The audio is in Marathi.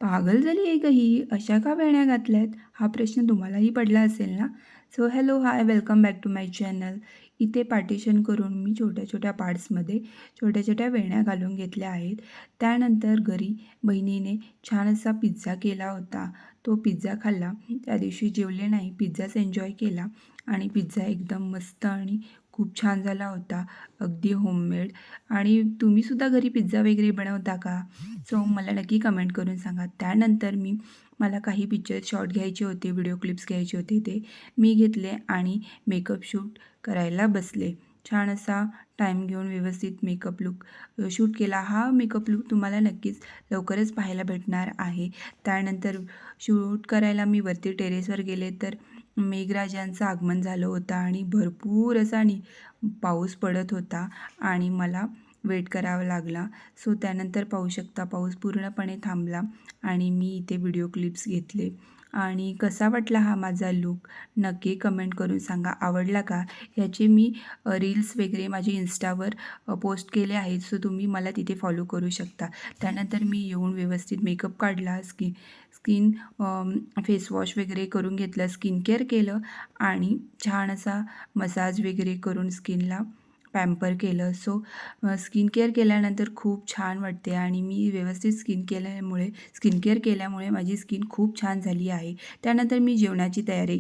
पागल झाली आहे का ही? अशा का वेण्या घातल्यात? हा प्रश्न तुम्हालाही पडला असेल ना? So hello, hi, welcome back to my channel. इथे पार्टिशन करून मी छोट्या-छोट्या पार्ट्समध्ये छोट्या-छोट्या वेण्या घालून घेतल्या आहेत. त्यानंतर घरी बहिणीने छान असा पिझ्झा केला होता. तो पिझ्झा खाल्ला. त्या दिवशी जेवले नाही, पिझ्झाच एन्जॉय केला आणि पिझ्झा एकदम मस्त आणि खूप छान झाला होता. अगदी होममेड. आणि तुम्हीसुद्धा घरी पिझ्झा वगैरे बनवता का? सो मला नक्की कमेंट करून सांगा. त्यानंतर मला काही पिक्चर शॉट घ्यायचे होते, व्हिडिओ क्लिप्स घ्यायचे होते, ते मी घेतले आणि मेकअप शूट करायला बसले. छान असा टाईम घेऊन व्यवस्थित मेकअप लूक शूट केला. हा मेकअप लूक तुम्हाला नक्कीच लवकरच पाहायला भेटणार आहे. त्यानंतर शूट करायला मी वरती टेरेसवर गेले तर मेघराजांचं आगमन झालं होतं आणि भरपूर असा पाऊस पडत होता आणि मला वेट करावा लागला. सो त्यानंतर पाहू शकता पाऊस पूर्णपणे थांबला आणि मी इथे व्हिडिओ क्लिप्स घेतले. आणि कसा वाटला हा माझा लूक? नक्की कमेंट करून सांगा. आवडला का? ह्याचे मी रील्स वगैरे माझे इंस्टावर पोस्ट केले आहेत. सो तुम्ही मला तिथे फॉलो करू शकता. त्यानंतर मी येऊन व्यवस्थित मेकअप काढला, स्किन फेसवॉश वगैरे करून घेतलं, स्किन केअर केलं आणि छान असा मसाज वगैरे करून स्किनला पॅम्पर केलं. सो स्किन केअर केल्यानंतर खूप छान वाटते आणि मी व्यवस्थित स्किन केअर केल्यामुळे माझी स्किन खूप छान झाली आहे. त्यानंतर मी जेवणाची तयारी